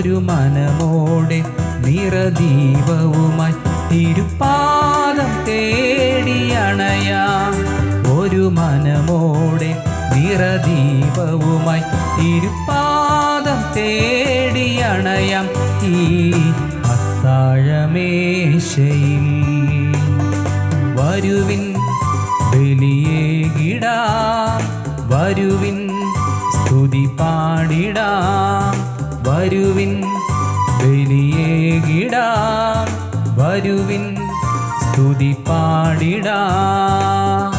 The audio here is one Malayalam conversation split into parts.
ഒരു മനമോടെ നിറദീപവുമായി തിരുപ്പാദം തേടിയണയാം. ഒരു മനമോടെ നിറദീപവുമായി തിരുപ്പാദം തേടിയണയാം. ഈ അത്താഴമേശയിൽ വരുവിൻ ബലിയേകിടാം, വരുവിൻ സ്തുതി പാടിടാം, വരുവിൻ ബലിയേകിടാം, വരുവിൻ സ്തുതി പാടിടാം.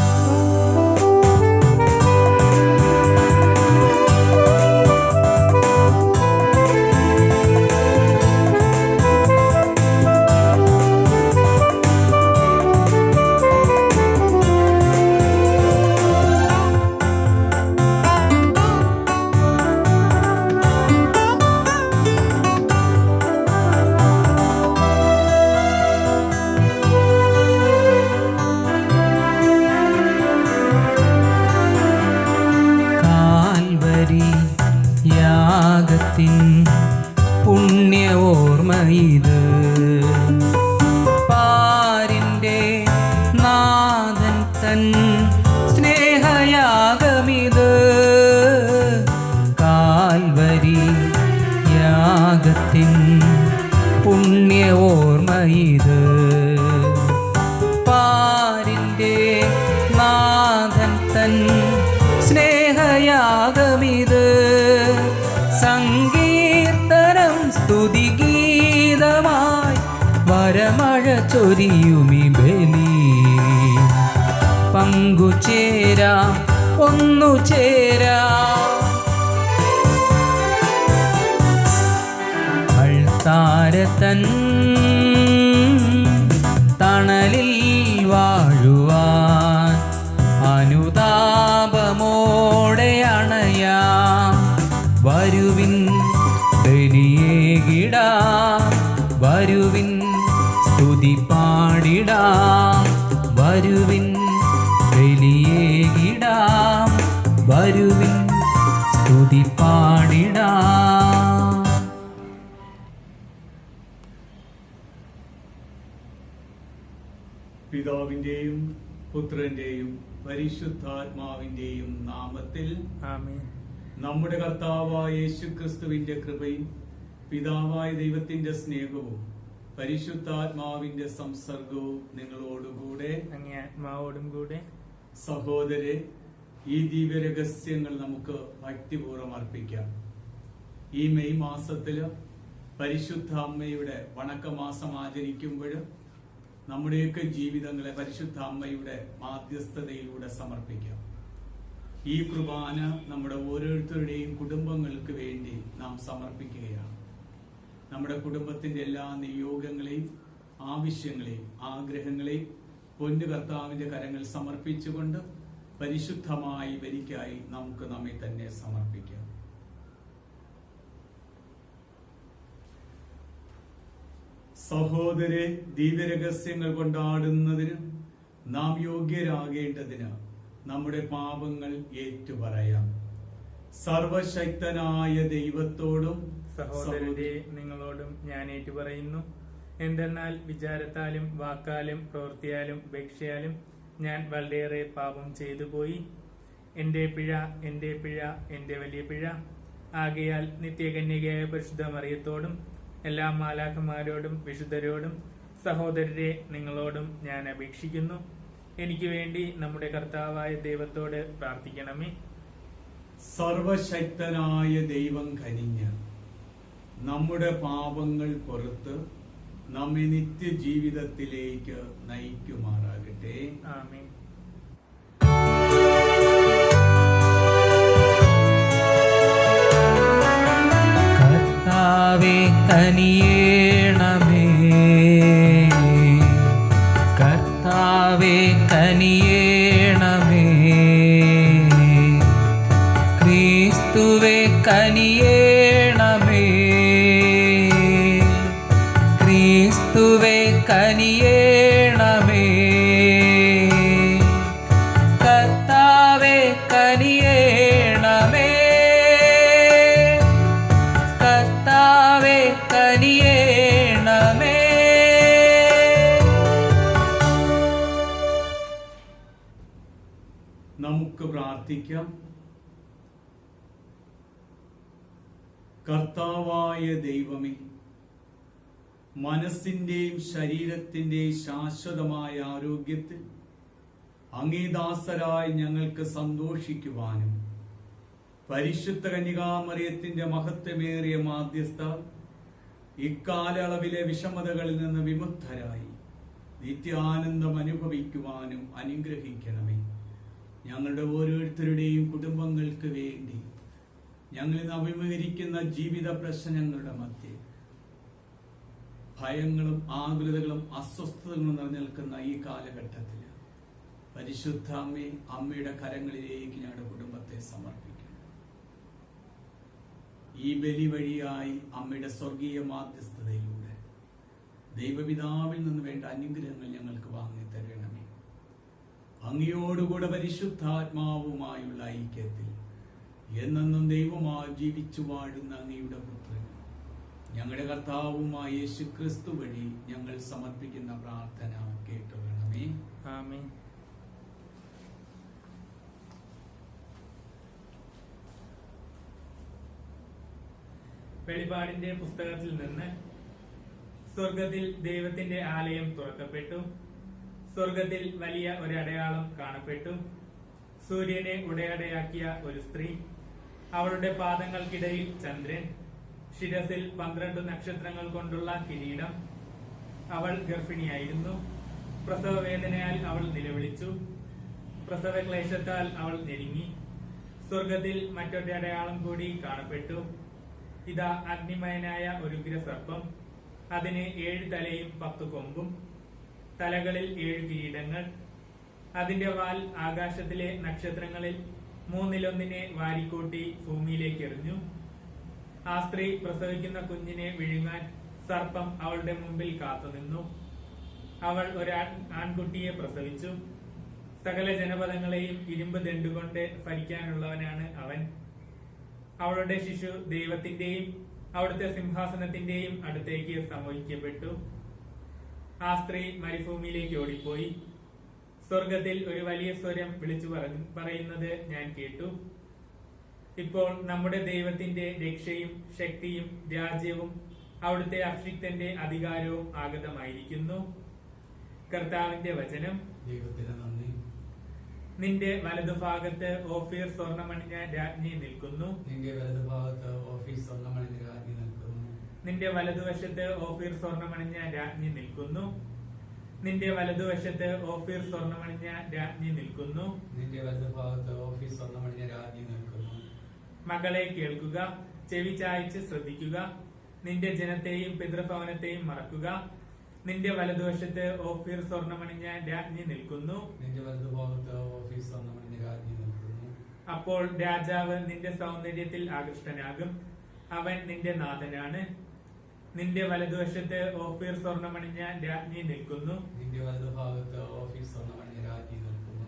യാഗത്തിൻ പുണ്യ ഓർമ്മയിത്, പാരിൻ്റെ നാഥൻ തൻ സ്നേഹയാഗമിത്. കാൽവരി യാഗത്തിൻ പുണ്യ ഓർമ്മയിത്, പാരിൻ്റെ നാഥൻ തൻ സ്നേഹയാഗമിത്. സങ്കീർത്തനം സ്തുതിഗീതമായി വരമഴ ചൊരിയുമി ബലി. പങ്കുചേരാം, ഒന്നു ചേരാം, അൾത്താരതൻ തണലിൽ വാഴുവാൻ അനുതാപമോടെ അണയാം. വരുവിൻ ബലിയേകിടാം, വരുവിൻ സ്തുതി പാടിടാം, വരുവിൻ ബലിയേകിടാം, വരുവിൻ സ്തുതി പാടിടാം. പിതാവിന്റെയും പുത്രന്റെയും പരിശുദ്ധാത്മാവിന്റെയും നാമത്തിൽ ആമേൻ. നമ്മുടെ കർത്താവായ യേശുക്രിസ്തുവിന്റെ കൃപയും പിതാവായ ദൈവത്തിന്റെ സ്നേഹവും പരിശുദ്ധാത്മാവിന്റെ സംസർഗവും നിങ്ങളോടുകൂടെ അങ്ങേ ആത്മാവോടും കൂടെ. സഹോദരെ, ഈ ദിവ്യരഹസ്യങ്ങൾ നമുക്ക് ഭക്തിപൂർവ്വം അർപ്പിക്കാം. ഈ മെയ് മാസത്തില് പരിശുദ്ധ അമ്മയുടെ വണക്കമാസം ആചരിക്കുമ്പോൾ നമ്മുടെയൊക്കെ ജീവിതങ്ങളെ പരിശുദ്ധ അമ്മയുടെ മാധ്യസ്ഥതയിലൂടെ സമർപ്പിക്കാം. ഈ കുർബാന നമ്മുടെ ഓരോരുത്തരുടെയും കുടുംബങ്ങൾക്ക് വേണ്ടി നാം സമർപ്പിക്കുകയാണ്. നമ്മുടെ കുടുംബത്തിന്റെ എല്ലാ നിയോഗങ്ങളെയും ആവശ്യങ്ങളെയും ആഗ്രഹങ്ങളെയും പൊന്നു കർത്താവിന്റെ കരങ്ങൾ സമർപ്പിച്ചുകൊണ്ട് പരിശുദ്ധമായ ബലിക്കായി നമുക്ക് നമ്മെ തന്നെ സമർപ്പിക്കാം. സഹോദരെ, ദിവ്യരഹസ്യങ്ങൾ കൊണ്ടാടുന്നതിന് നാം യോഗ്യരാകേണ്ടതിന് നമ്മുടെ പാപങ്ങൾ ഏറ്റുപറയാം. സർവശക്തനായ ദൈവത്തോടും സഹോദരരെ, നിങ്ങളോടും ഞാൻ ഏറ്റുപറയുന്നു. എന്തെന്നാൽ വിചാരത്താലും വാക്കാലും പ്രവൃത്തിയാലും ഉപേക്ഷയാലും ഞാൻ വളരെയേറെ പാപം ചെയ്തു പോയി. എന്റെ പിഴ, എന്റെ പിഴ, എന്റെ വലിയ പിഴ. ആകയാൽ നിത്യകന്യകയായ പരിശുദ്ധ മറിയത്തോടും എല്ലാ മാലാഖമാരോടും വിശുദ്ധരോടും സഹോദരരെ നിങ്ങളോടും ഞാൻ അപേക്ഷിക്കുന്നു, എനിക്ക് വേണ്ടി നമ്മുടെ കർത്താവായ ദൈവത്തോട് പ്രാർത്ഥിക്കണമേ. സർവശക്തനായ ദൈവം കനിഞ്ഞ് നമ്മുടെ പാപങ്ങൾ പുറത്ത് നമ്മെ നിത്യജീവിതത്തിലേക്ക് നയിക്കുമാറാകട്ടെ. ആമേൻ. കർത്താവേ കനിയേണമേ, കർത്താവേ കനിയേണമേ, ക്രിസ്തുവേ കനിയേണമേ, ക്രിസ്തുവേ കനിയേണമേ, കർത്താവേ കനിയേണമേ, കർത്താവേ കനിയേണമേ. നമുക്ക് പ്രാർത്ഥിക്കാം. കർത്താവായ ദൈവമേ, മനസ്സിന്റെയും ശരീരത്തിന്റെയും ശാശ്വതമായ ആരോഗ്യത്തിൽ അങ്ങേദാസരായി ഞങ്ങൾക്ക് സന്തോഷിക്കുവാനും പരിശുദ്ധ കന്യകാമറിയത്തിന്റെ മഹത്വമേറിയ മാധ്യസ്ഥ ഇക്കാലയളവിലെ വിഷമതകളിൽ നിന്ന് വിമുക്തരായി നിത്യാനന്ദം അനുഭവിക്കുവാനും അനുഗ്രഹിക്കണമേ. ഞങ്ങളുടെ ഓരോരുത്തരുടെയും കുടുംബങ്ങൾക്ക് വേണ്ടി ഞങ്ങളിൽ അഭിമുഖീകരിക്കുന്ന ജീവിത പ്രശ്നങ്ങളുടെ മധ്യേ ഭയങ്ങളും ആകുലതകളും അസ്വസ്ഥതകളും നിറഞ്ഞു നിൽക്കുന്ന ഈ കാലഘട്ടത്തിൽ പരിശുദ്ധ അമ്മേ, അമ്മയുടെ കരങ്ങളിലേക്ക് ഞങ്ങളുടെ കുടുംബത്തെ സമർപ്പിക്കുന്നു. ഈ ബലി വഴിയായി അമ്മയുടെ സ്വർഗീയ മാധ്യസ്ഥതയിലൂടെ ദൈവപിതാവിൽ നിന്ന് വേണ്ട അനുഗ്രഹങ്ങൾ ഞങ്ങൾക്ക് വാങ്ങി തരണമേ. അങ്ങയോടുകൂടെ പരിശുദ്ധാത്മാവുമായുള്ള ഐക്യത്തിൽ എന്നെന്നും ദൈവമായി ജീവിച്ചു വാഴുന്ന അങ്ങയുടെ പുത്രൻ ഞങ്ങളുടെ കർത്താവുമായ യേശു ക്രിസ്തു വഴി ഞങ്ങൾ സമർപ്പിക്കുന്ന പ്രാർത്ഥന കേട്ടുകൊള്ളണമേ. ആമേൻ. വെളിപാടിന്റെ പുസ്തകത്തിൽ നിന്ന് സ്വർഗത്തിൽ ദൈവത്തിന്റെ ആലയം തുറക്കപ്പെട്ടു. സ്വർഗത്തിൽ വലിയ ഒരു അടയാളം കാണപ്പെട്ടു. സൂര്യനെ ഉടയടയാക്കിയ ഒരു സ്ത്രീ, അവളുടെ പാദങ്ങൾക്കിടയിൽ ചന്ദ്രൻ, ശിരസിൽ 12 നക്ഷത്രങ്ങൾ കൊണ്ടുള്ള കിരീടം. അവൾ ഗർഭിണിയായിരുന്നു. പ്രസവ വേദനയാൽ അവൾ നിലവിളിച്ചു. പ്രസവ ക്ലേശത്താൽ അവൾ ഞെരുങ്ങി. സ്വർഗത്തിൽ മറ്റൊരു അടയാളം കൂടി കാണപ്പെട്ടു. ഇതാ, അഗ്നിമയനായ ഒരു ഉഗ്രസർപ്പം. അതിന് 7 തലയും 10 കൊമ്പും, തലകളിൽ 7 കിരീടങ്ങൾ. അതിന്റെ വാൽ ആകാശത്തിലെ നക്ഷത്രങ്ങളിൽ 1/3 വാരിക്കൂട്ടി ഭൂമിയിലേക്ക് എറിഞ്ഞു. ആ സ്ത്രീ പ്രസവിക്കുന്ന കുഞ്ഞിനെ വിഴുങ്ങാൻ സർപ്പം അവളുടെ മുമ്പിൽ കാത്തുനിന്നു. അവൾ ഒരു ആൺകുട്ടിയെ പ്രസവിച്ചു. സകല ജനപദങ്ങളെയും ഇരുമ്പ് ദണ്ടുകൊണ്ട് ഭരിക്കാനുള്ളവനാണ് അവൻ. അവളുടെ ശിശു ദൈവത്തിന്റെയും അവിടുത്തെ സിംഹാസനത്തിന്റെയും അടുത്തേക്ക് സമൂഹിക്കപ്പെട്ടു. ആ സ്ത്രീ മരുഭൂമിയിലേക്ക് ഓടിപ്പോയി. സ്വർഗത്തിൽ ഒരു വലിയ സ്വരം വിളിച്ചു പറയുന്നത് ഞാൻ കേട്ടു. ഇപ്പോൾ നമ്മുടെ ദൈവത്തിന്റെ രക്ഷയും ശക്തിയും രാജ്യവും അവിടുത്തെ അഭിഷിക്തന്റെ അധികാരവും ആഗതമായിരിക്കുന്നു. കർത്താവിന്റെ വചനം. ദൈവത്തിന് നന്ദി. നിന്റെ വലതുഭാഗത്ത് ഓഫീർ സ്വർണ്ണമണിഞ്ഞ രാജ്ഞി നിൽക്കുന്നു. നിന്റെ വലതുഭാഗത്ത് ഓഫീസ് സ്വർണ്ണമണിഞ്ഞ രാജ്ഞി നിൽക്കുന്നു. നിന്റെ വലതുവശത്ത് ഓഫീർ സ്വർണ്ണമണിഞ്ഞ രാജ്ഞി നിൽക്കുന്നു. നിന്റെ വലതുവശത്ത് ഓഫീർ സ്വർണ്ണമണിഞ്ഞ രാജ്ഞി നിൽക്കുന്നു. നിന്റെ വലതുഭാഗത്ത് ഓഫീസ് സ്വർണ്ണമണിഞ്ഞ രാജ്ഞി നിൽക്കുന്നു. മകളെ കേൾക്കുക, ചെവി ചായ്ച്ച് ശ്രദ്ധിക്കുക. നിന്റെ ജനത്തെയും പിതൃഭവനത്തെയും മറക്കുക. നിന്റെ വലതുവശത്ത് ഓഫീർ സ്വർണ്ണമണിഞ്ഞ രാജ്ഞി നിൽക്കുന്നു. നിന്റെ വലതുഭാഗത്ത് ഓഫീസ് സ്വർണ്ണമണിഞ്ഞ രാജ്ഞി നിൽക്കുന്നു. അപ്പോൾ രാജാവ് നിന്റെ സൗന്ദര്യത്തിൽ ആകൃഷ്ടനാകും. അവൻ നിന്റെ നാഥനാണ്. നിന്റെ വലതുവശത്ത് ഓഫീർ സ്വർണ്ണമണിഞ്ഞ രാജ്ഞി നിൽക്കുന്നു. നിന്റെ വലതുഭാഗത്ത് ഓഫീസ് സ്വർണ്ണമണിഞ്ഞ രാജ്ഞി നിൽക്കുന്നു.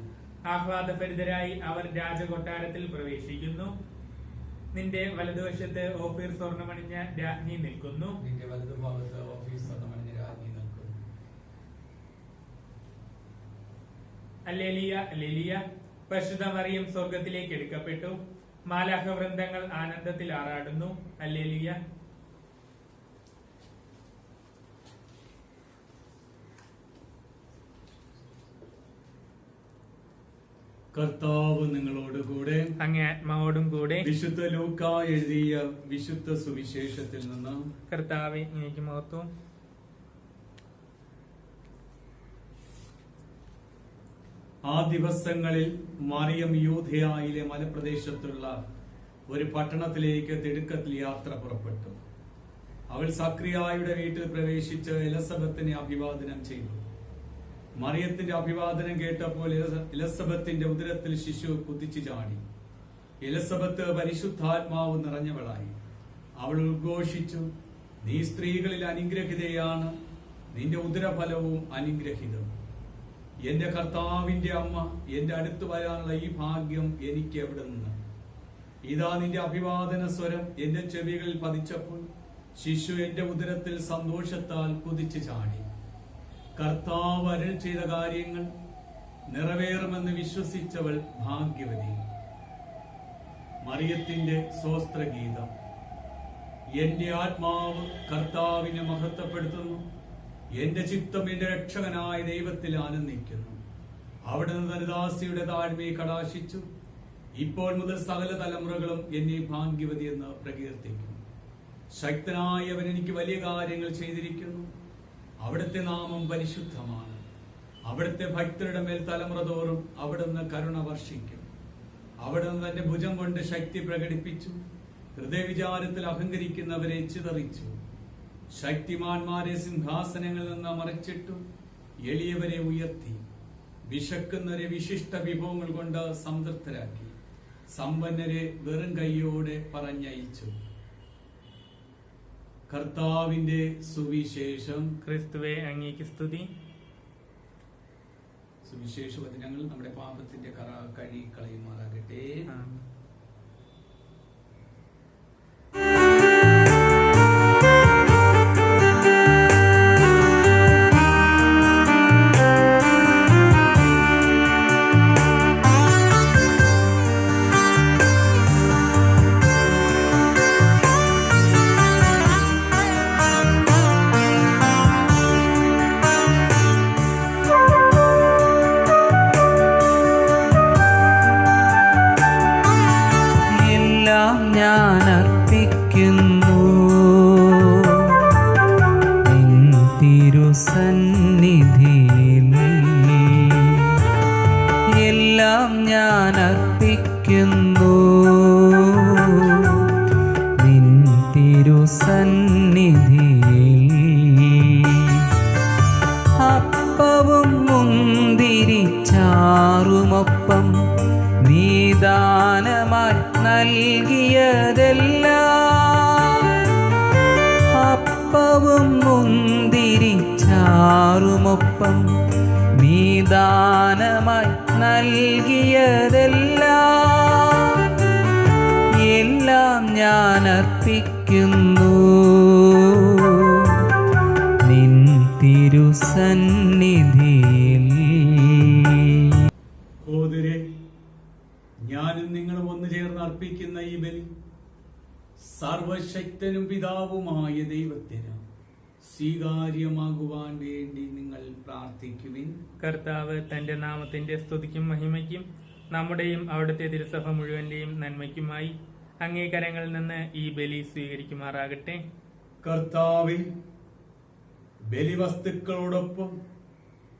ആഹ്ലാദഭരിതരായി അവർ രാജകൊട്ടാരത്തിൽ പ്രവേശിക്കുന്നു. നിന്റെ വലതുവശത്ത് ഓഫീർ സ്വർണ്ണമണിഞ്ഞ രാജ്ഞി നിൽക്കുന്നു. നിന്റെ വലതുഭാഗത്ത് ഓഫീസ് സ്വർണ്ണമണിഞ്ഞ രാജ്ഞി നിൽക്കുന്നു. Hallelujah, hallelujah. പരിശുദ്ധ മറിയം സ്വർഗത്തിലേക്ക് എടുക്കപ്പെട്ടു. മാലാഖ വൃന്ദങ്ങൾ ആനന്ദത്തിൽ ആറാടുന്നു. ഹല്ലേലൂയ. കർത്താവ് നിങ്ങളോട് കൂടെ, അങ്ങേ ആത്മാവോടും കൂടെ. വിശുദ്ധ ലൂക്കാ എഴുതിയ വിശുദ്ധ സുവിശേഷത്തിൽ നിന്ന്. കർത്താവേ, അങ്ങേക്ക് മഹത്വം. ആ ദിവസങ്ങളിൽ മറിയം യൂദയായിലെ മലപ്രദേശത്തുള്ള ഒരു പട്ടണത്തിലേക്ക് തിടുക്കത്തിൽ യാത്ര പുറപ്പെട്ടു. അവൾ സക്രിയായുടെ വീട്ടിൽ പ്രവേശിച്ച് എലിസബത്തിനെ അഭിവാദനം ചെയ്തു. മറിയത്തിന്റെ അഭിവാദനം കേട്ടപ്പോൾ എലിസബത്തിന്റെ ഉദരത്തിൽ ശിശു കുതിച്ചു ചാടി. എലിസബത്ത് പരിശുദ്ധാത്മാവ് നിറഞ്ഞവളായി. അവൾ ഉദ്ഘോഷിച്ചു, നീ സ്ത്രീകളിൽ അനുഗ്രഹിതയാണ്, നിന്റെ ഉദരഫലവും അനുഗ്രഹിതം. എന്റെ കർത്താവിന്റെ അമ്മ, എന്റെ അടുത്ത് വരാനുള്ള ഈ ഭാഗ്യം എനിക്ക് എവിടെ നിന്ന്? ഇതാ നിന്റെ അഭിവാദന സ്വരം എന്റെ ചെവികളിൽ പതിച്ചപ്പോൾ ശിശു എന്റെ ഉദരത്തിൽ സന്തോഷത്താൽ കുതിച്ചു ചാടി. കർത്താവ് അരുൾ ചെയ്ത കാര്യങ്ങൾ നിറവേറുമെന്ന് വിശ്വസിച്ചവൾ ഭാഗ്യവതി. മറിയത്തിന്റെ സ്വസ്ത്രഗീതം. എന്റെ ആത്മാവ് കർത്താവിനെ മഹത്വപ്പെടുത്തുന്നു, എന്റെ ചിത്തം എന്റെ രക്ഷകനായ ദൈവത്തിൽ ആനന്ദിക്കുന്നു. അവിടുന്ന് ദരിദ്രയുടെ താഴ്മയെ കടാക്ഷിച്ചു. ഇപ്പോൾ മുതൽ സകല തലമുറകളും എന്നെ ഭാഗ്യവതി എന്ന് പ്രകീർത്തിക്കും. ശക്തനായവൻ എനിക്ക് വലിയ കാര്യങ്ങൾ ചെയ്തിരിക്കുന്നു. അവിടുത്തെ നാമം പരിശുദ്ധമാണ്. അവിടുത്തെ ഭക്തരുടെ മേൽ തലമുറ തോറും അവിടുന്ന് കരുണ വർഷിക്കും. അവിടുന്ന് തന്റെ ഭുജം കൊണ്ട് ശക്തി പ്രകടിപ്പിച്ചു. ഹൃദയവിചാരത്തിൽ അഹങ്കരിക്കുന്നവരെ ചിതറിച്ചു. ശക്തിമാന്മാരെ സിംഹാസനങ്ങളിൽ നിന്ന് മറിച്ചിട്ടു. എളിയവരെ ഉയർത്തി. വിശക്കുന്നവരെ വിശിഷ്ട വിഭവങ്ങൾ കൊണ്ട് സംതൃപ്തരാക്കി. സമ്പന്നരെ വെറും കൈയോടെ പറഞ്ഞയച്ചു. കർത്താവിന്റെ സുവിശേഷം. ക്രിസ്തുവേ, അങ്ങേക്ക് സ്തുതി. സുവിശേഷ വചനങ്ങൾ നമ്മുടെ പാപത്തിന്റെ കറ കഴുകി കളയുമാറാകട്ടെ. ഞാൻ അർപ്പിക്കുന്നു നിൻ തിരുസന്നിധിയിൽ. എല്ലാം ഞാൻ അർപ്പിക്കുന്നു നിൻ തിരുസന്നിധിയിൽ. അപ്പവും മുന്തിരിച്ചാറുമൊപ്പം നീ ദാനമായി നൽകിയതെല്ലാം. അപ്പവും മുന്തിരിച്ചാറുമൊപ്പം നീ ദാനമായി നൽകിയതെല്ലാം. എല്ലാം ഞാൻ അർപ്പിക്കുന്നു നിൻ തിരുസന്നിധിയിൽ. ഞാനും നിങ്ങളും ഒന്നു ചേർന്ന് അർപ്പിക്കുന്ന ഈ ബലി സർവശക്തനും പിതാവുമായ ദൈവത്തിന് സ്വീകാര്യമാകുവാൻ വേണ്ടി നിങ്ങൾ പ്രാർത്ഥിക്കുവിൻ. കർത്താവ് തന്റെ നാമത്തിന്റെ സ്തുതിക്കും മഹിമയ്ക്കും നമ്മുടെയും അവിടുത്തെ തിരുസഭ മുഴുവന്റെയും നന്മയ്ക്കുമായി അങ്ങേ കരങ്ങളിൽ നിന്ന് ഈ ബലി സ്വീകരിക്കുമാറാകട്ടെ. കർത്താവേ, ബലിവസ്തുക്കളോടൊപ്പം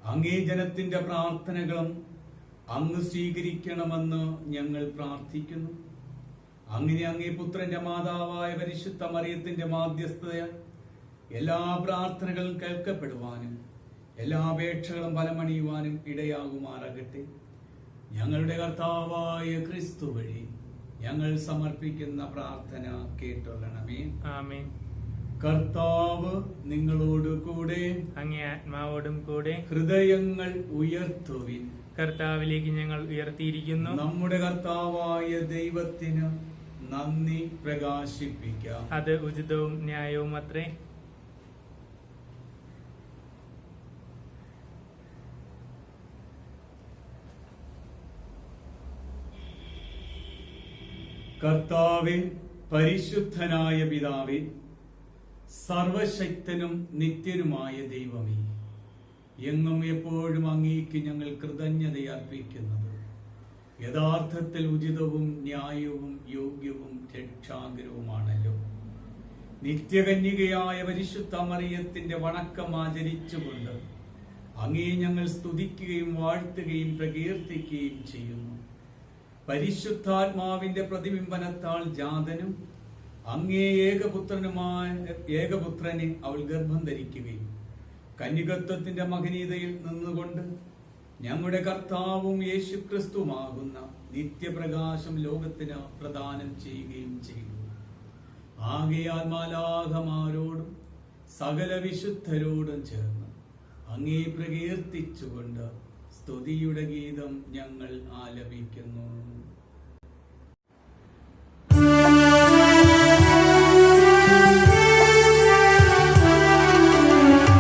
അങ്ങേ ജനത്തിന്റെ പ്രാർത്ഥനകളും അങ്ങ് സ്വീകരിക്കണമെന്ന് ഞങ്ങൾ പ്രാർത്ഥിക്കുന്നു. അങ്ങനെ അങ്ങേ പുത്രന്റെ മാതാവായ പരിശുദ്ധ മറിയത്തിന്റെ മാധ്യസ്ഥതയാൽ എല്ലാ പ്രാർത്ഥനകളും കേൾക്കപ്പെടുവാനും എല്ലാ അപേക്ഷകളും ഫലമണിയുവാനും ഇടയാകുമാറാകട്ടെ. ഞങ്ങളുടെ കർത്താവായ ക്രിസ്തു വഴി ഞങ്ങൾ സമർപ്പിക്കുന്ന പ്രാർത്ഥന കേട്ടൊള്ളണമേ. ആമേൻ. കർത്താവ് നിങ്ങളോട് കൂടെ, അങ്ങേ ആത്മാവോടും കൂടെ. ഹൃദയങ്ങൾ ഉയർത്തുവിൻ. കർത്താവിലേക്ക് ഞങ്ങൾ ഉയർത്തിയിരിക്കുന്നു. നമ്മുടെ കർത്താവായ ദൈവത്തിന് നന്ദി പ്രകാശിപ്പിക്കാം. അത് ഉചിതവും ന്യായവും അത്രേ. കർത്താവേ, പരിശുദ്ധനായ പിതാവേ, സർവശക്തനും നിത്യനുമായ ദൈവമേ, എങ്ങും എപ്പോഴും അങ്ങേക്ക് ഞങ്ങൾ കൃതജ്ഞത അർപ്പിക്കുന്നത് യഥാർത്ഥത്തിൽ ഉചിതവും ന്യായവും യോഗ്യവും രക്ഷാകരവുമാണല്ലോ. നിത്യകന്യകയായ പരിശുദ്ധ മറിയത്തിന്റെ വണക്കം ആചരിച്ചുകൊണ്ട് അങ്ങേ ഞങ്ങൾ സ്തുതിക്കുകയും വാഴ്ത്തുകയും പ്രകീർത്തിക്കുകയും ചെയ്യുന്നു. പരിശുദ്ധാത്മാവിന്റെ പ്രതിബിംബനത്താൽ ജാതനും അങ്ങേ ഏകപുത്രനെ അവൾ ഗർഭം ധരിക്കുകയും കന്യകത്വത്തിന്റെ മഹനീയതയിൽ നിന്നുകൊണ്ട് ഞങ്ങളുടെ കർത്താവും യേശുക്രിസ്തുവാകുന്ന നിത്യപ്രകാശം ലോകത്തിന് പ്രദാനം ചെയ്യുകയും ചെയ്തു. ആകയാൽ മാലാഖമാരോടും സകല വിശുദ്ധരോടും ചേർന്ന് അങ്ങേ പ്രകീർത്തിച്ചുകൊണ്ട് സ്തുതിയുടെ ഗീതം ഞങ്ങൾ ആലപിക്കുന്നു.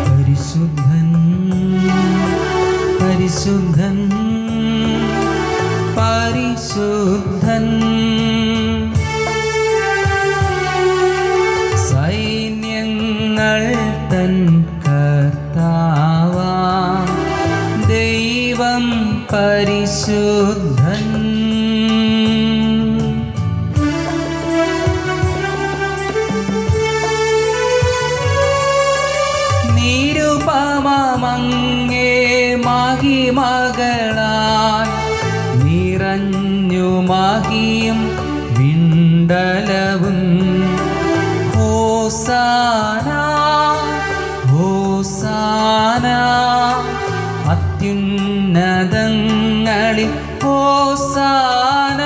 പരിശുദ്ധൻ പരിശുദ്ധൻ പരിശുദ്ധൻ സൈന്യങ്ങൾ തൻ കർത്താവാ ദൈവം പരിശുദ്ധൻ. നിരുപമങ്ങേ മഹിമകളാൽ നിറഞ്ഞു മഹിയും വിണ്ടലവും. ഹോസാന ഹോസാന അത്യുന്നതങ്ങളിൽ ഹോസാന.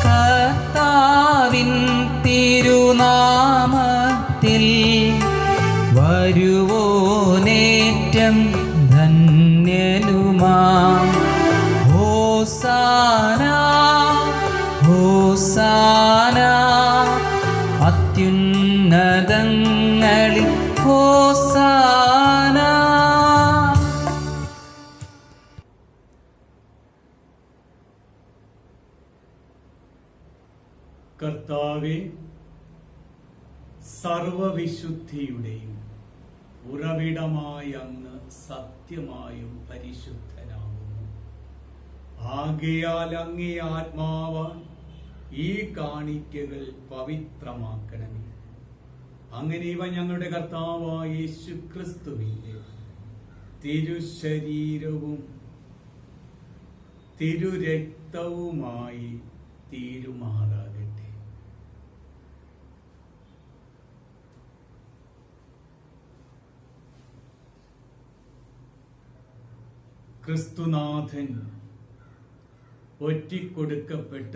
കർത്താവിൻ തിരുനാമത്തിൽ വരുവോനേറ്റം ധന്യനുമാം. ഹോസാന ഹോസാന അത്യുന്നതങ്ങളിൽ ഹോസാന. കർത്താവേ, സർവവിശുദ്ധിയുടെയും ഉറവിടമായ അങ്ങ് സത്യമായും പരിശുദ്ധനാകുന്നു. ആകയാൽ അങ്ങേ ആത്മാവാൻ ഈ കാണിക്കകൾ പവിത്രമാക്കണമേ. അങ്ങനെ ഇവ ഞങ്ങളുടെ കർത്താവായ യേശുക്രിസ്തുവിന്റെ തിരുശരീരവും തിരുരക്തവുമായി തീരുമാറാകട്ടെ. ക്രിസ്തുനാഥൻ ഒറ്റിക്കൊടുക്കപ്പെട്ട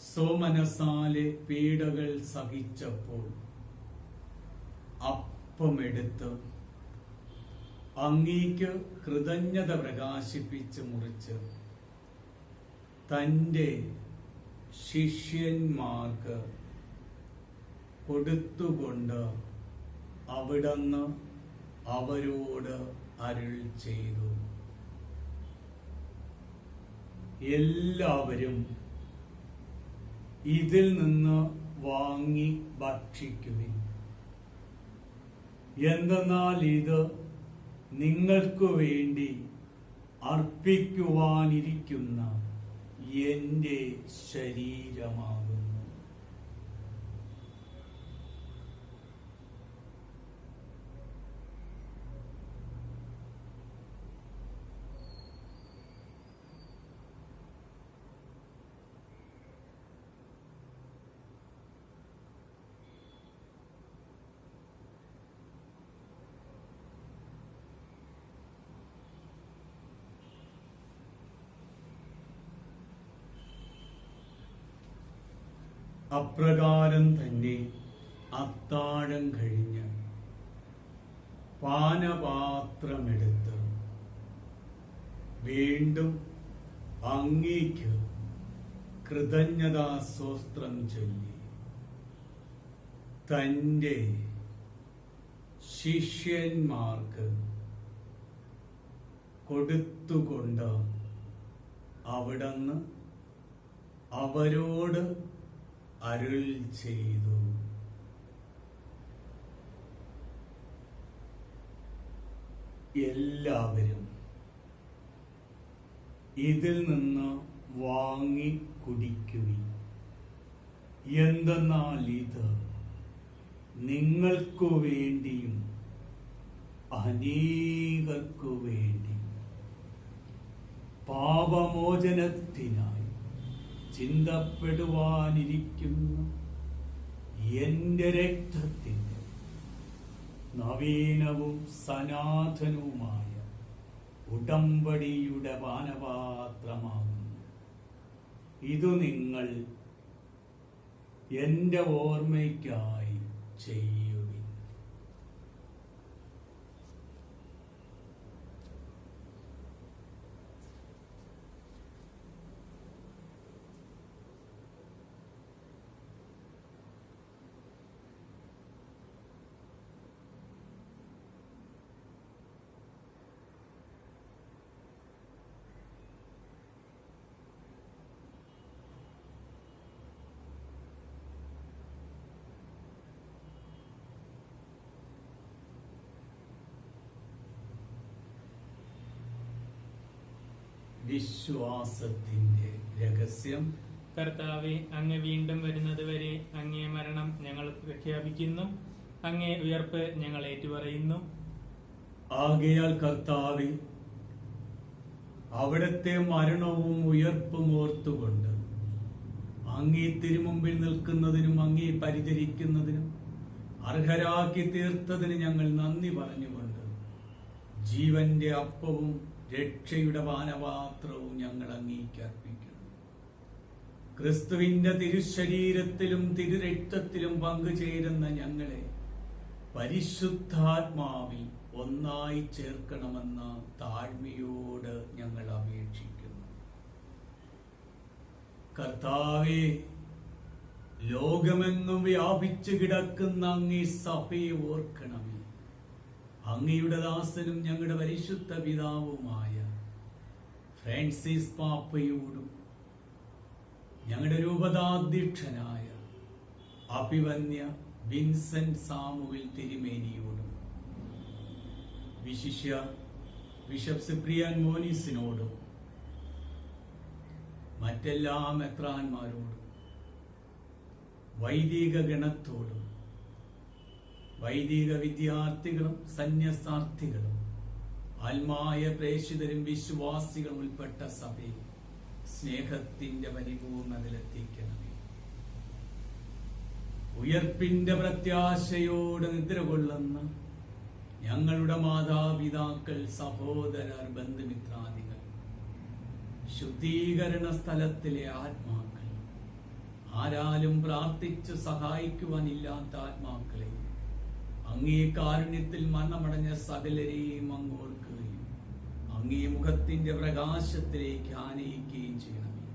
സോമനസാലെ പീഡകൾ സഹിച്ചപ്പോൾ അപ്പമെടുത്ത് അങ്ങേക്ക് കൃതജ്ഞത പ്രകാശിപ്പിച്ച് മുറിച്ച് തൻ്റെ ശിഷ്യന്മാർക്ക് കൊടുത്തുകൊണ്ട് അവിടുന്ന് അവരോട് അരുൾ ചെയ്തു, എല്ലാവരും ഇതിൽ നിന്ന് വാങ്ങി ഭക്ഷിക്കുവിൻ. എന്തെന്നാൽ ഇത് നിങ്ങൾക്ക് വേണ്ടി അർപ്പിക്കുവാനിരിക്കുന്ന എൻ്റെ ശരീരമാകുന്നു. അപ്രകാരം തന്നെ അത്താഴം കഴിഞ്ഞ് പാനപാത്രമെടുത്ത് വീണ്ടും അങ്ങേക്ക് കൃതജ്ഞതാസ്തോത്രം ചൊല്ലി തൻ്റെ ശിഷ്യന്മാർക്ക് കൊടുത്തുകൊണ്ട് അവിടുന്ന് അവരോട് അരുൾ ചെയ്തു, എല്ലാവരും ഇതിൽ നിന്ന് വാങ്ങി കുടിക്കുവിൻ. എന്തെന്നാൽ ഇത് നിങ്ങൾക്കു വേണ്ടിയും അനേകർക്കു വേണ്ടി പാപമോചനത്തിനായി ചിന്തപ്പെടുവാനിരിക്കുന്ന എന്റെ രക്തത്തിന്റെ നവീനവും സനാതനവുമായ ഉടമ്പടിയുടെ പാനപാത്രമാകുന്നു. ഇതു നിങ്ങൾ എന്റെ ഓർമ്മയ്ക്കായി ചെയ്യുവിൻ. വിശ്വാസത്തിന്റെ രഹസ്യം. കർത്താവെ, അങ്ങ് വീണ്ടും വരുന്നത് വരെ അങ്ങേ മരണം ഞങ്ങൾ പ്രഖ്യാപിക്കുന്നു, അങ്ങേ ഉയർപ്പ് ഞങ്ങൾ ഏറ്റുപറയുന്നു. ആകയാൽ കർത്താവെ, അവിടുത്തെ മരണവും ഉയർപ്പും ഓർത്തുകൊണ്ട് അങ്ങേ തിരുമുമ്പിൽ നിൽക്കുന്നതിനും അങ്ങേ പരിചരിക്കുന്നതിനും അർഹരാക്കി തീർത്തതിന് ഞങ്ങൾ നന്ദി പറഞ്ഞുകൊണ്ട് ജീവന്റെ അപ്പവും രക്ഷയുടെ പാനപാത്രവും ഞങ്ങൾ അങ്ങേക്ക് അർപ്പിക്കുന്നു. ക്രിസ്തുവിന്റെ തിരുശരീരത്തിലും തിരുരക്തത്തിലും പങ്കുചേരുന്ന ഞങ്ങളെ പരിശുദ്ധാത്മാവിൽ ഒന്നായി ചേർക്കണമെന്ന താഴ്മയോട് ഞങ്ങൾ അപേക്ഷിക്കുന്നു. കർത്താവേ, ലോകമെങ്ങും വ്യാപിച്ചു കിടക്കുന്ന അങ്ങേ സഭയെ ഓർക്കണമേ. അങ്ങയുടെ ദാസനും ഞങ്ങളുടെ പരിശുദ്ധ പിതാവുമായ ഫ്രാൻസിസ് പാപ്പയോടും ഞങ്ങളുടെ രൂപതാധ്യക്ഷനായ അഭിവന്യ വിൻസെന്റ് സാമുവൽ തിരുമേനിയോടും വിശിഷ്യ ബിഷപ്പ് സിപ്രിയാൻ മോനിസിനോടും മറ്റെല്ലാ മെത്രാന്മാരോടും വൈദിക ഗണത്തോടും വൈദിക വിദ്യാർത്ഥികളും സന്യസ്താർത്ഥികളും ആത്മായ പ്രേക്ഷിതരും വിശ്വാസികളും ഉൾപ്പെട്ട സഭയെ സ്നേഹത്തിന്റെ പരിപൂർണതയിലെത്തിക്കണമേ. ഉയർപ്പിന്റെ പ്രത്യാശയോട് നിദ്രകൊള്ളുന്ന ഞങ്ങളുടെ മാതാപിതാക്കൾ, സഹോദരർ, ബന്ധുമിത്രാദികൾ, ശുദ്ധീകരണ സ്ഥലത്തിലെ ആത്മാക്കൾ, ആരാലും പ്രാർത്ഥിച്ച് സഹായിക്കുവാനില്ലാത്ത ആത്മാക്കളെ, അങ്ങേ കാരുണ്യത്തിൽ മരണമടഞ്ഞ സകലരെയും അങ്ങോർക്കുകയും അങ്ങേ മുഖത്തിന്റെ പ്രകാശത്തിലേക്ക് ആനയിക്കുകയും ചെയ്യണമേ.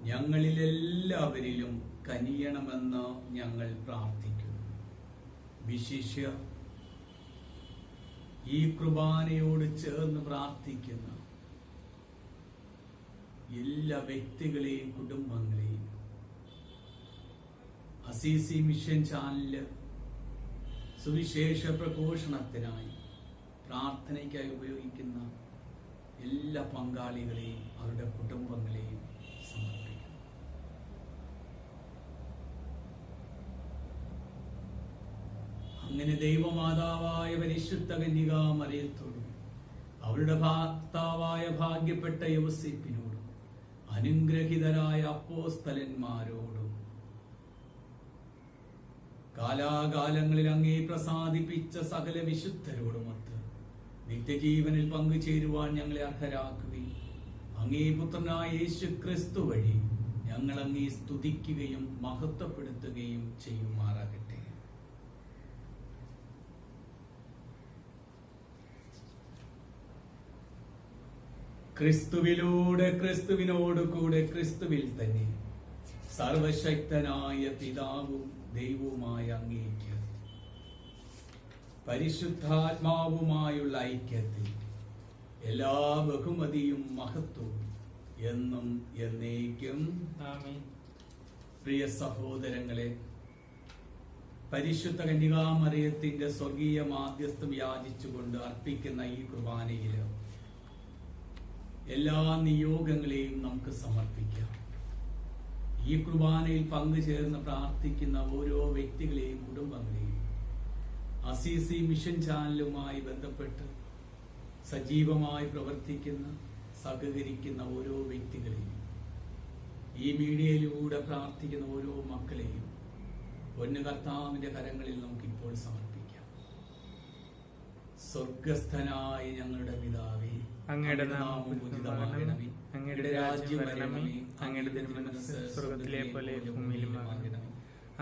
ഞങ്ങളിൽ എല്ലാവരിലും കനിയണമെന്ന് ഞങ്ങൾ പ്രാർത്ഥിക്കുന്നു. വിശിഷ്യ ഈ കുർബാനയോട് ചേർന്ന് പ്രാർത്ഥിക്കുന്ന എല്ലാ വ്യക്തികളെയും കുടുംബങ്ങളെയും അസീസി മിഷൻ ചാനല് സുവിശേഷ പ്രഘോഷണത്തിനായി പ്രാർത്ഥനയ്ക്കായി ഉപയോഗിക്കുന്ന എല്ലാ പങ്കാളികളെയും അവരുടെ കുടുംബങ്ങളെയും സമർപ്പിക്കുന്നു. അങ്ങനെ ദൈവമാതാവായ പരിശുദ്ധ കന്യകാമറിയത്തോടും അവരുടെ ഭർത്താവായ ഭാഗ്യപ്പെട്ട യോസേപ്പിനോടും അനുഗ്രഹിതരായ അപ്പോസ്തലന്മാരോടും കാലാകാലങ്ങളിൽ അങ്ങേ പ്രസാദിപ്പിച്ച സകല വിശുദ്ധരോടുമൊത്ത് നിത്യജീവനിൽ പങ്കുചേരുവാൻ ഞങ്ങളെ അർഹരാക്കുകയും അങ്ങേ പുത്രനായ യേശു ക്രിസ്തു വഴി ഞങ്ങൾ അങ്ങേ സ്തുതിക്കുകയും മഹത്വപ്പെടുത്തുകയും ചെയ്യുമാറാകട്ടെ. ക്രിസ്തുവിലൂടെ, ക്രിസ്തുവിനോട് കൂടെ, ക്രിസ്തുവിൽ തന്നെ സർവശക്തനായ പിതാവും ദൈവവുമായ അങ്ങേക്ക് പരിശുദ്ധാത്മാവുമായുള്ള ഐക്യത്തിൽ എല്ലാ ബഹുമതിയും മഹത്വവും എന്നും എന്നേക്കും. ആമേൻ. പ്രിയ സഹോദരങ്ങളെ, പരിശുദ്ധ കന്യകാമറിയത്തിന്റെ സ്വർഗീയ മാധ്യസ്ഥം യാചിച്ചുകൊണ്ട് അർപ്പിക്കുന്ന ഈ കുർബാനയിൽ എല്ലാ നിയോഗങ്ങളെയും നമുക്ക് സമർപ്പിക്കാം. ഈ കുർബാനയിൽ പങ്കുചേർന്ന് പ്രാർത്ഥിക്കുന്ന ഓരോ വ്യക്തികളെയും കുടുംബങ്ങളെയും അസീസി മിഷൻ ചാനലുമായി ബന്ധപ്പെട്ട് സജീവമായി പ്രവർത്തിക്കുന്ന സഹകരിക്കുന്ന ഓരോ വ്യക്തികളെയും ഈ മീഡിയയിലൂടെ പ്രാർത്ഥിക്കുന്ന ഓരോ മക്കളെയും പൊന്നു കർത്താവിന്റെ കരങ്ങളിൽ നമുക്കിപ്പോൾ സമർപ്പിക്കാം. സ്വർഗസ്ഥനായ ഞങ്ങളുടെ പിതാവേ, അങ്ങയുടെ നാമം ഉചിതമാകണമേ, അങ്ങയുടെ രാജ്യം വരണമേ, അങ്ങയുടെ തിരുമനസ്സ് സ്വർഗ്ഗത്തിലെ പോലെ ഭൂമിയിലുമാകണമേ.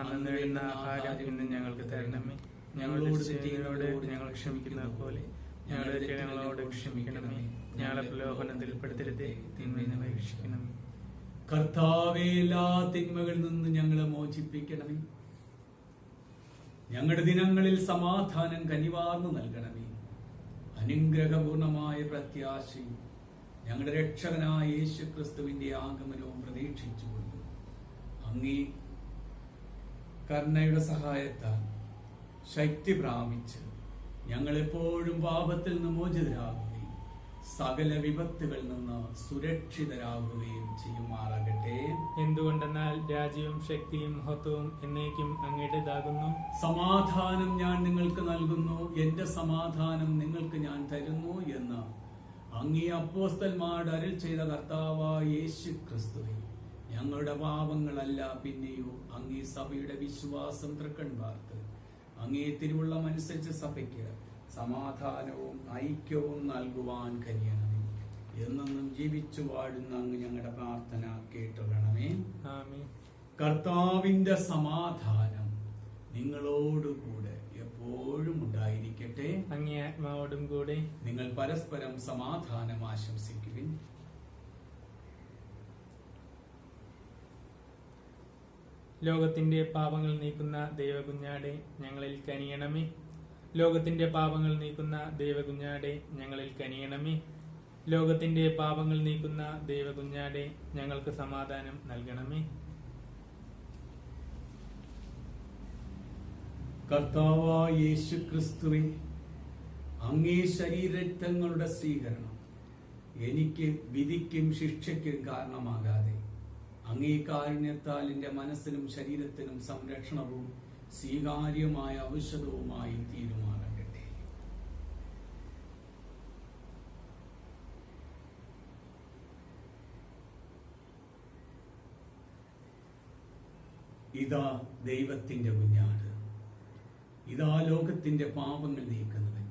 അന്നു വേണ്ടുന്ന ആഹാരം ഇന്ന് ഞങ്ങൾക്ക് തരണമേ, ഞങ്ങളോട് തെറ്റിയവരോട് ഞങ്ങൾ ക്ഷമിക്കുന്നത് പോലെ ഞങ്ങളുടെ തെറ്റുകൾ ഞങ്ങളോട് ക്ഷമിക്കണമേ, ഞങ്ങളെ പ്രലോഭനത്തിൽ പെടുത്തരുതേ, തിന്മയിൽ നിന്ന് രക്ഷിക്കണമേ. കർത്താവേ, എല്ലാ തിന്മകളിൽ നിന്ന് ഞങ്ങളെ മോചിപ്പിക്കണമേ. ഞങ്ങളുടെ ദിനങ്ങളിൽ സമാധാനം കനിവാർന്നു നൽകണമേ. അനുഗ്രഹപൂർണമായ പ്രത്യാശയും ഞങ്ങളുടെ രക്ഷകനായ യേശു ക്രിസ്തുവിന്റെ ആഗമനവും പ്രതീക്ഷിച്ചുകൊണ്ട് അങ്ങേ കരുണയുടെ സഹായത്താൽ ശക്തി പ്രാപിച്ച് ഞങ്ങളെപ്പോഴും പാപത്തിൽ നിന്ന് മോചിതരാകുകയും സകല വിപത്തുകളിൽ നിന്ന് സുരക്ഷിതരാകുകയും ചെയ്യുമാറാകട്ടെ. എന്തുകൊണ്ടെന്നാൽ രാജ്യവും ശക്തിയും മഹത്വവും എന്നേക്കും അങ്ങയുടേതാകുന്നു. സമാധാനം ഞാൻ നിങ്ങൾക്ക് നൽകുന്നു, എന്റെ സമാധാനം നിങ്ങൾക്ക് ഞാൻ തരുന്നു എന്ന് അങ്ങേ അപ്പോസ്തലന്മാരോട് അരുൾ ചെയ്ത കർത്താവായ യേശു ക്രിസ്തുവേ, ഞങ്ങളുടെ പാപങ്ങളല്ല പിന്നെയോ അങ്ങേ സഭയുടെ വിശ്വാസം തൃക്കൺ പാർത്ത് അങ്ങേ തിരുവുള്ളമനുസരിച്ച് സഭയ്ക്ക് സമാധാനവും ഐക്യവും നൽകുവാൻ കഴിയണമേ. എന്നും ജീവിച്ചു വാഴുന്ന അങ്ങ് ഞങ്ങളുടെ പ്രാർത്ഥന കേട്ടുകൊള്ളണമേ. കർത്താവിന്റെ സമാധാനം നിങ്ങളോടുകൂടെ എപ്പോഴും ഉണ്ടായിരിക്കട്ടെ, അങ്ങേ ആത്മാവോടും കൂടെ. നിങ്ങൾ പരസ്പരം സമാധാനം ആശംസിക്കുവിൻ. ലോകത്തിന്റെ പാപങ്ങൾ നീക്കുന്ന ദൈവകുഞ്ഞാടെ ഞങ്ങളിൽ കനിയണമേ. ലോകത്തിന്റെ പാപങ്ങൾ നീക്കുന്ന ദൈവകുഞ്ഞാടെ ഞങ്ങളിൽ കനിയണമേ. ലോകത്തിന്റെ പാപങ്ങൾ നീക്കുന്ന ദൈവകുഞ്ഞാടെ ഞങ്ങൾക്ക് സമാധാനം നൽകണമേ. കർത്താവായ യേശു ക്രിസ്തുവേ, അങ്ങേ ശരീരരക്തങ്ങളുടെ സ്വീകരണം എനിക്ക് വിധിക്കും ശിക്ഷയ്ക്കും കാരണമാകാതെ അങ്ങേ കാരുണ്യത്താൽ എന്റെ മനസ്സിനും ശരീരത്തിനും സംരക്ഷണവും സ്വീകാര്യമായ ഔഷധവുമായി തീരുമാനട്ടെ. ഇതാ ദൈവത്തിന്റെ കുഞ്ഞാട്, ഇതാ ലോകത്തിന്റെ പാപങ്ങൾ നീക്കുന്നവൻ.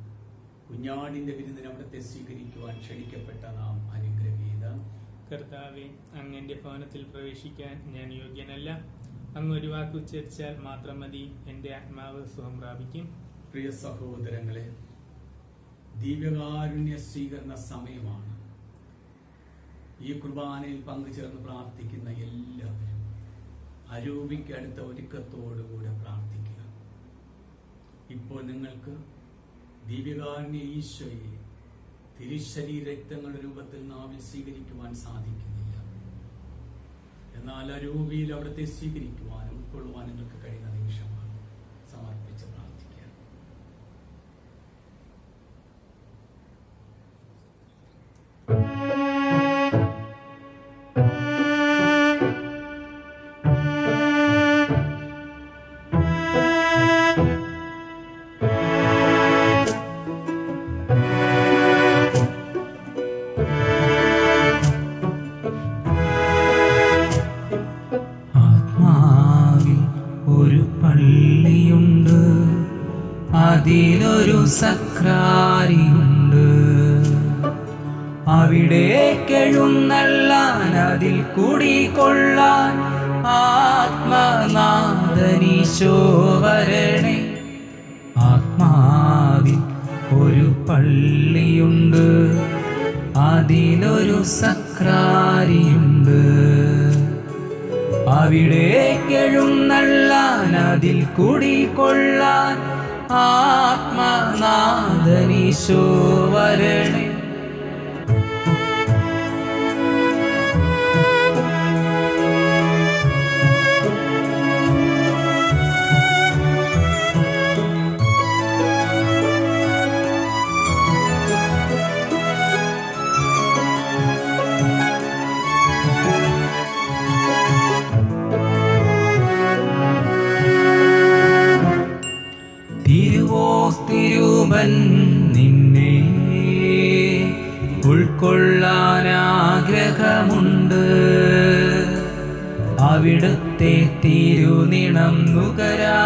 കുഞ്ഞാടിന്റെ വിരുന്നിന് അവിടത്തെ സ്വീകരിക്കുവാൻ ക്ഷണിക്കപ്പെട്ട നാം അനുഗ്രഹീത. കർത്താവെ, അങ്ങന്റെ ഭവനത്തിൽ പ്രവേശിക്കാൻ ഞാൻ യോഗ്യനല്ല. അങ്ങ് ഒരു വാക്ക് ഉച്ചരിച്ചാൽ മാത്രം മതി, എന്റെ ആത്മാവ് സുഖം പ്രാപിക്കും. പ്രിയ സഹോദരങ്ങളെ, ദിവ്യകാരുണ്യ സ്വീകരണ സമയമാണ്. ഈ കുർബാനയിൽ പങ്കുചേർന്ന് പ്രാർത്ഥിക്കുന്ന എല്ലാവരും അരൂപിക്കടുത്ത ഒരുക്കത്തോടുകൂടെ പ്രാർത്ഥിക്കുക. ഇപ്പോൾ നിങ്ങൾക്ക് ദിവ്യകാരുണ്യ ഈശോയെ തിരുശരീരരക്തങ്ങളുടെ രൂപത്തിൽ നാവിൽ സ്വീകരിക്കുവാൻ സാധിക്കുന്നില്ല. എന്നാൽ അരൂപിയിൽ അവിടത്തെ സ്വീകരിക്കുവാൻ ഉൾക്കൊള്ളുവാൻ നിങ്ങൾക്ക് കഴിയുന്ന നിമിഷമാണ്. സമർപ്പിച്ച് പ്രാർത്ഥിക്കുക. അതിലൊരു സക്രാരിയുണ്ട്, അവിടേക്കെഴുന്നള്ളാൻ അതിൽ കുടികൊള്ളാൻ ആത്മനാഥനീശോ വരണേ. ആത്മാവിൽ ഒരു പള്ളിയുണ്ട്, അതിലൊരു സക്രാരിയുണ്ട്, അവിടേക്കെഴുന്നള്ളാൻ അതിൽ കുടികൊള്ളാൻ ആത്മനാഥനീശോ വരണേ. ആഗ്രഹമുണ്ട് അവിടുത്തെ തിരുനിണം നുകരാ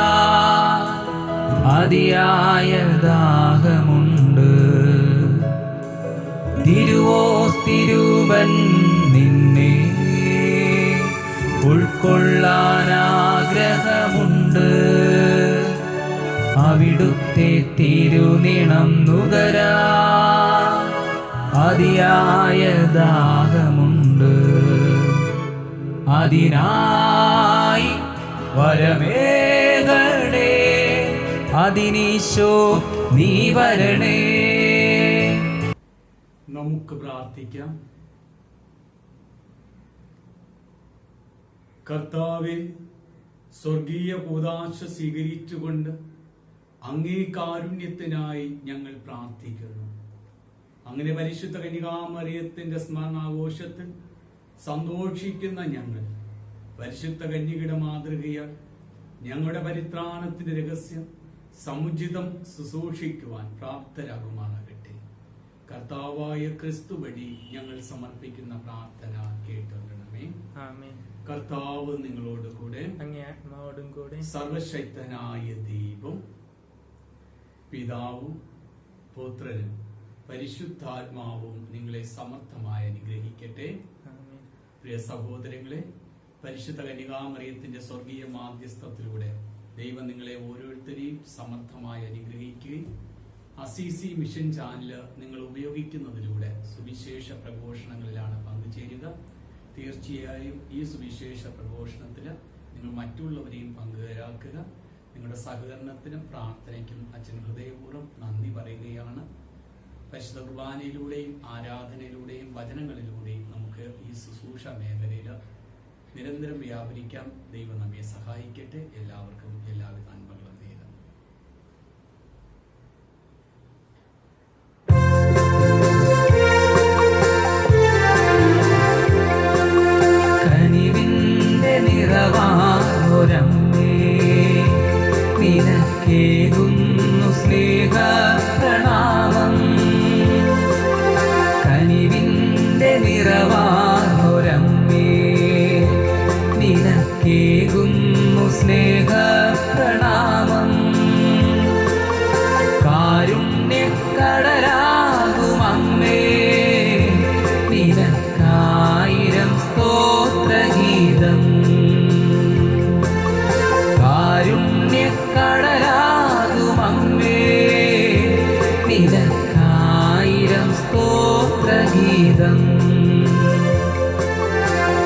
അതിയായ ദാഹമുണ്ട് തിരുവോസ്തിരൂപൻ നിന്നെ ഉൾക്കൊള്ളാനാഗ്രഹമുണ്ട് അവിടുത്തെ തിരുനിണം നുകരാ അതിയായ ദാഹമുണ്ട് അതിനായി വരമേകണേ അതിനീശോ നീ വരണേ. നമുക്ക് പ്രാർത്ഥിക്കാം. കർത്താവെ, സ്വർഗീയ കൂദാശ സ്വീകരിച്ചുകൊണ്ട് അങ്ങേ കാരുണ്യത്തിനായി ഞങ്ങൾ പ്രാർത്ഥിക്കുന്നു. അങ്ങനെ പരിശുദ്ധ കന്യകാമറിയത്തിന്റെ സ്മരണാഘോഷത്തിൽ സന്തോഷിക്കുന്ന ഞങ്ങൾ പരിശുദ്ധ കന്യകയുടെ മാതൃകയാൽ ഞങ്ങളുടെ പരിത്രാണത്തിന്റെ രഹസ്യം സമുചിതം ശുശ്രൂഷിക്കുവാൻ പ്രാപ്തരാകുമാറാകട്ടെ. കർത്താവായ ക്രിസ്തു വഴി ഞങ്ങൾ സമർപ്പിക്കുന്ന പ്രാർത്ഥന കേട്ടുകൊള്ളണമേ. ആമേൻ. കർത്താവ് നിങ്ങളോട് കൂടെ, അങ്ങേ ആത്മാവോടും കൂടെ. സർവശക്തനായ ദൈവം പിതാവും പുത്രനും പരിശുദ്ധാത്മാവും നിങ്ങളെ സമർത്ഥമായി അനുഗ്രഹിക്കട്ടെ. ആമേൻ. പ്രിയ സഹോദരങ്ങളെ, പരിശുദ്ധ കന്യകാമറിയത്തിന്റെ സ്വർഗീയ മാധ്യസ്ഥത്തിലൂടെ ദൈവം നിങ്ങളെ ഓരോരുത്തരെയും സമർത്ഥമായി അനുഗ്രഹിക്കുകയും അസീസി മിഷൻ ചാനൽ നിങ്ങൾ ഉപയോഗിക്കുന്നതിലൂടെ സുവിശേഷ പ്രഘോഷണങ്ങളിലാണ് പങ്കുചേരുക. തീർച്ചയായും ഈ സുവിശേഷ പ്രഘോഷണത്തിൽ നിങ്ങൾ മറ്റുള്ളവരെയും പങ്കുകാരാക്കുക. നിങ്ങളുടെ സഹകരണത്തിനും പ്രാർത്ഥനയ്ക്കും അച്ഛൻ ഹൃദയപൂർവ്വം നന്ദി പറയുകയാണ്. പരിശുദ്ധ കുർബാനയിലൂടെയും ആരാധനയിലൂടെയും വചനങ്ങളിലൂടെയും നമുക്ക് ഈ ശുശ്രൂഷ മേഖലയിൽ നിരന്തരം വ്യാപരിക്കാം. ദൈവം നമ്മെ സഹായിക്കട്ടെ. എല്ലാവർക്കും എല്ലാവിധ നന്മകളും നേരുന്നു. കനിവിന്റെ നിറവാനൊരമ്മേ നിനക്കേകുന്നു സ്നേഹ പ്രണാമം. കനിവിന്റെ നിറവാനൊരമ്മേ നിനക്കേകുന്നു സ്നേഹ പ്രണാമം. കാരുണ്യക്കടലാകുമമ്മേ നിനക്കായിരം സ്തോത്രഗീതം. കാരുണ്യക്കടലാകുമമ്മേ നിനക്കായിരം സ്തോത്രഗീതം.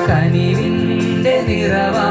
കനിവിന്റെ നിറവാ